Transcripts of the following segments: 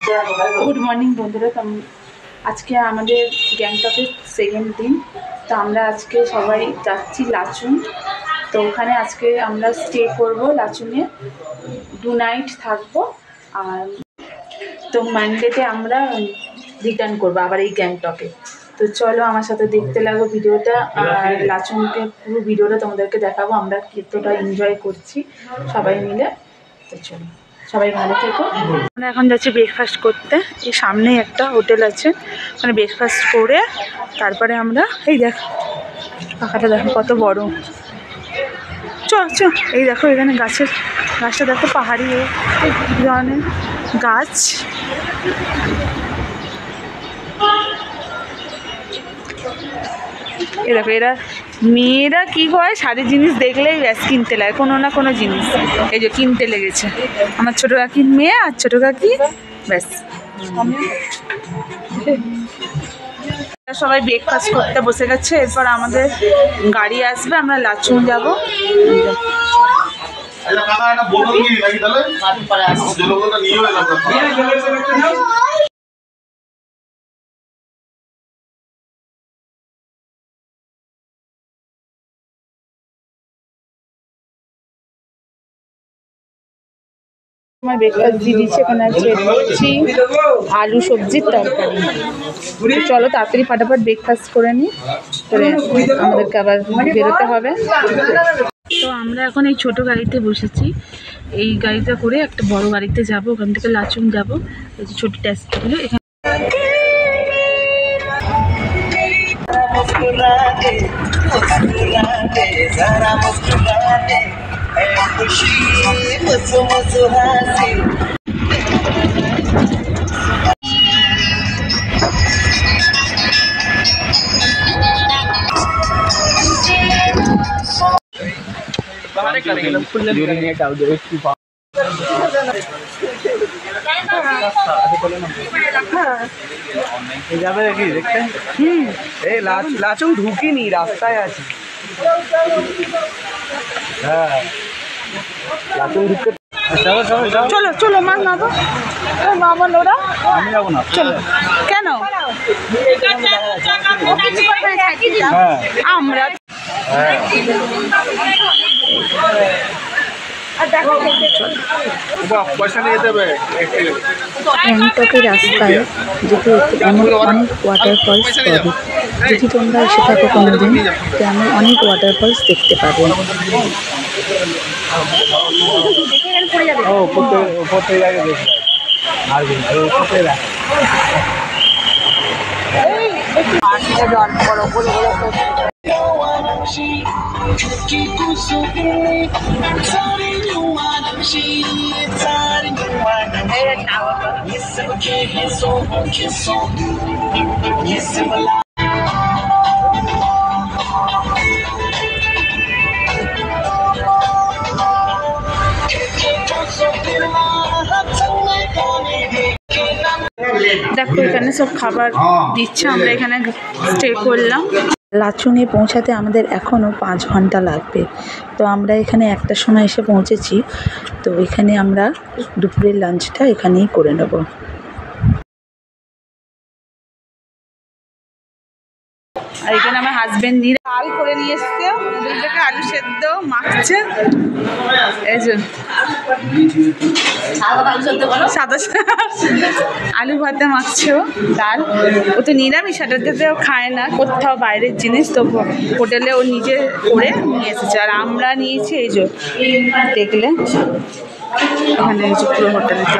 Good morning বন্ধুরা। आज के हमारे গ্যাংটকের সেকেন্ড दिन तो আমরা আজকে সবাই যাচ্ছি লাচুং। তো ওখানে আজকে আমরা স্টে করব লাচুংয়ে 2 নাইট থাকবো আর তো মানডেতে আমরা রিটার্ন করব আবার এই গ্যাংটকে। তো চলো আমার সাথে দেখতে লাগো ভিডিওটা আর লাচুংকে পুরো ভিডিওটা তোমাদেরকে দেখাবো আমরা কতটা এনজয় করছি সবাই মিলে। তো চলো সবাই ভালো থেকো। আমরা এখন যাচ্ছি ব্রেকফাস্ট করতে, এই সামনেই একটা হোটেল আছে ওখানে ব্রেকফাস্ট করে তারপরে আমরা এই দেখো পাখাটা দেখো কত বড়। চ এই দেখো এখানে গাছটা দেখো পাহাড়ি ধরনের গাছ। এ দেখো এরা মেয়েরা কি হয় শাড়ির জিনিস দেখলেই ব্যাস কিনতে লাগে, কোনো না কোনো জিনিস এই যে কিনতে লেগেছে। আমার ছোটো কাকির মেয়ে আর ছোটো কাকি ব্যাস সবাই ব্রেকফাস্ট করতে বসে গেছে। এরপর আমাদের গাড়ি আসবে, আমরা লাচুং যাবো। আমার ব্রেকফাস্ট দিয়ে দিচ্ছে, এখানে আছে লুচি আলু সবজির তরকারি। চলো তাড়াতাড়ি ফাটাফাট ব্রেকফাস্ট করে নিই, করে আমাদেরকে আবার বেরোতে হবে। তো আমরা এখন এই ছোট গাড়িতে বসেছি, এই গাড়িটা করে একটা বড় গাড়িতে যাব, ওখান থেকে লাচুং যাব। এই যে ছোট ট্যাক্সিগুলো এখানে যাবে কি দেখতে? এই লাচুং ঢুকিনি, রাস্তায় আছি। হ্যাঁ লাচুং ঢুকতে চলো চলো মা নাবো মামা নোরা। আমি যাবো না, চলো। কেন? আমরা পয়সা নিয়ে দেবে। গ্যাংটকের রাস্তায় যেতে এমন অনেক ওয়াটারফলস পাবে, যদি তোমরা এসে থাকো কোনোদিন তেমন অনেক ওয়াটারফলস দেখতে পাবে। দেখো এখানে সব খাবার দিচ্ছে, আমরা এখানে স্টে করলাম। লাচুংয়ে পৌঁছাতে আমাদের এখনও 5 ঘন্টা লাগবে। তো আমরা এখানে 1টার সময় এসে পৌঁছেছি, তো এখানে আমরা দুপুরের লাঞ্চটা এখানেই করে নেব। আর এখানে আমার হাজবেন্ড ডাল করে নিয়ে এসছে, ওদের থেকে আলু সেদ্ধ মাখছে। এই যে সাদা আলু ভাতে মাখছে ও ডাল। ও তো নিরামিষ, সেটাতেও খায় না কোথাও বাইরের জিনিস, তো হোটেলে ও নিজে করে নিয়ে এসেছে। আর আমরা নিয়েছি এই যে দেখলে এখানে এই যে পুরো হোটেলেতে।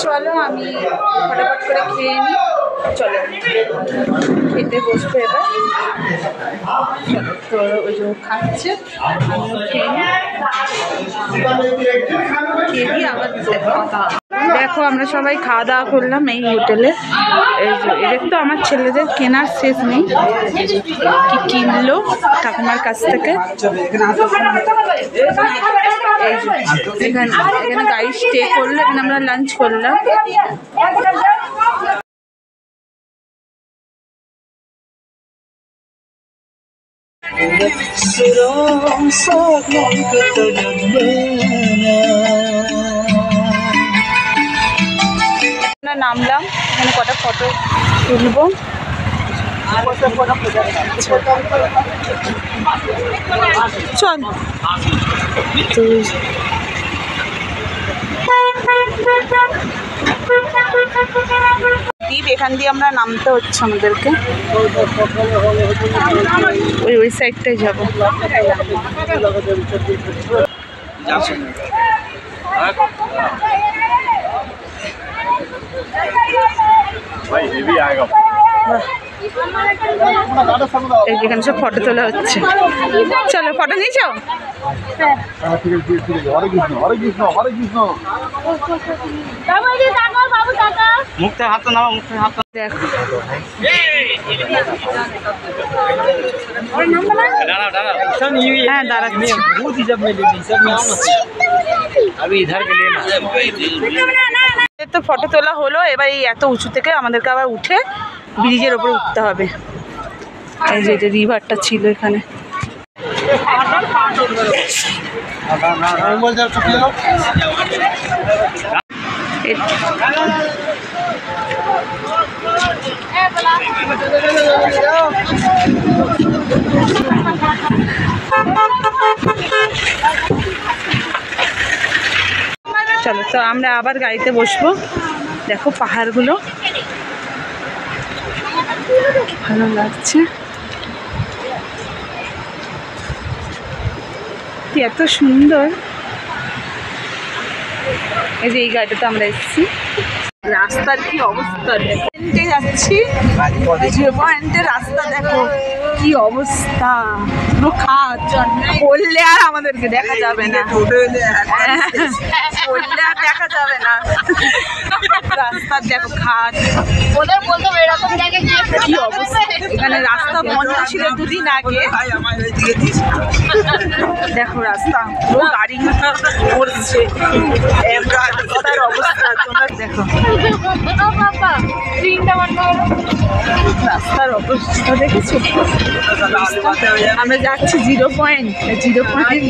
চলো আমি ফটাফট করে খেয়ে নিই, চলো খেতে বসবো এবার। চলো তো ওই যে খাচ্ছে, আমিও খেয়ে নিই, খেয়ে দিয়ে আবার কথা। দেখো আমরা সবাই খাওয়া দাওয়া করলাম এই হোটেলে। এই যে এদের তো আমার ছেলেদের কেনার শেষ নেই, কি কিনলো ঠাকুমার কাছ থেকে। এই যে এখানে গাড়ি স্টে করলো, এখানে আমরা লাঞ্চ করলাম। আমরা নামলাম, এখানে কটা ফটো তুলবো। চল দ্বীপ, এখান দিয়ে আমরা নামতে হচ্ছে আমাদেরকে, ওই সাইডটাই যাবো। এখানে সব ফটো তোলা হচ্ছে, চলো ফটো নিয়ে যাও। মুখটা হাত নাও, মুখটা হাত দেখো হ্যাঁ দাঁড়াচ্ছি। তো ফটো তোলা হলো, এবার এই এত উঁচু থেকে আমাদেরকে আবার উঠে ব্রিজের ওপরে উঠতে হবে। এই যে এটা রিভারটা ছিল এখানে। চলো, তো আমরা আবার গাড়িতে বসবো। দেখো পাহাড়গুলো ভালো লাগছে, এত সুন্দর। এই যে এই গাড়িটাতে আমরা এসেছি, রাস্তার কি অবস্থা দেখো, যাচ্ছি জিরো পয়েন্টের রাস্তা দেখো কি অবস্থা, পুরো খাদ, বললে আর আমাদেরকে দেখা যাবে না, বললে আর দেখা যাবে না। রাস্তার দেখো খাদ, ওদের বলতো এরকম জায়গায় কি অবস্থা। এখানে রাস্তা বন্ধ ছিল দুদিন আগে, দেখো রাস্তা পুরো গাড়ি পড়ছে, রাস্তার অবস্থা তোমরা দেখো, রাস্তার অবস্থা দেখেছো। আমরা যাচ্ছি জিরো পয়েন্ট, জিরো পয়েন্ট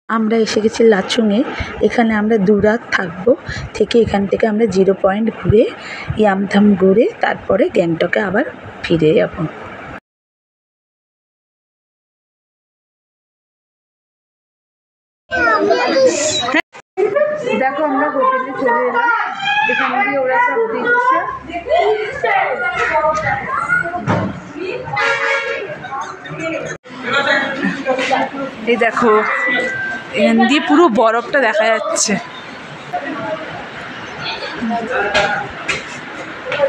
আমরা এসে গেছি লাচুংয়ে। এখানে আমরা 2 রাত থাকবো, থেকে এখান থেকে আমরা জিরো পয়েন্ট ঘুরে ইয়ামথাম ঘুরে তারপরে গ্যাংটকে আবার ফিরে যাব। দেখো আমরা হোটেলে চলে এলাম, এখানে দিয়ে ওরা সব দিচ্ছে। এই দেখো এখান দিয়ে পুরো বরফটা দেখা যাচ্ছে।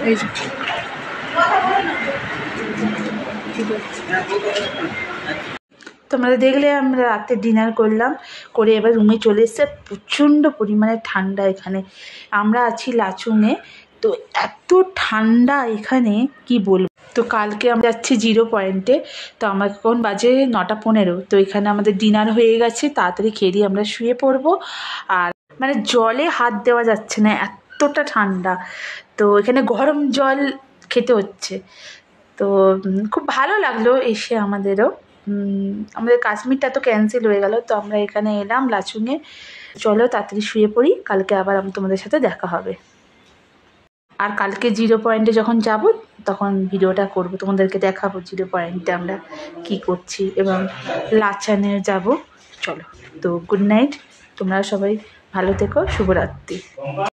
এই যে তোমরা দেখলে আমরা রাতে ডিনার করলাম, করে এবার রুমে চলে এসেছে। প্রচণ্ড পরিমাণে ঠান্ডা এখানে, আমরা আছি লাচুংয়ে, তো এত ঠান্ডা এখানে কি বলবো। তো কালকে আমরা যাচ্ছি জিরো পয়েন্টে, তো আমার এখন বাজে 9:15। তো এখানে আমাদের ডিনার হয়ে গেছে, তাড়াতাড়ি খেয়ে দিয়ে আমরা শুয়ে পড়বো। আর মানে জলে হাত দেওয়া যাচ্ছে না, এতটা ঠান্ডা। তো এখানে গরম জল খেতে হচ্ছে। তো খুব ভালো লাগলো এসে আমাদেরও। আমাদের কাশ্মীরটা তো ক্যান্সেল হয়ে গেল, তো আমরা এখানে এলাম লাচুংয়ে। চলো তাড়াতাড়ি শুয়ে পড়ি, কালকে আবার তোমাদের সাথে দেখা হবে। আর কালকে জিরো পয়েন্টে যখন যাব তখন ভিডিওটা করব, তোমাদেরকে দেখাবো জিরো পয়েন্টে আমরা কি করছি, এবং লাচানে যাব। চলো, তো গুড নাইট, তোমরা সবাই ভালো থেকো, শুভরাত্রি।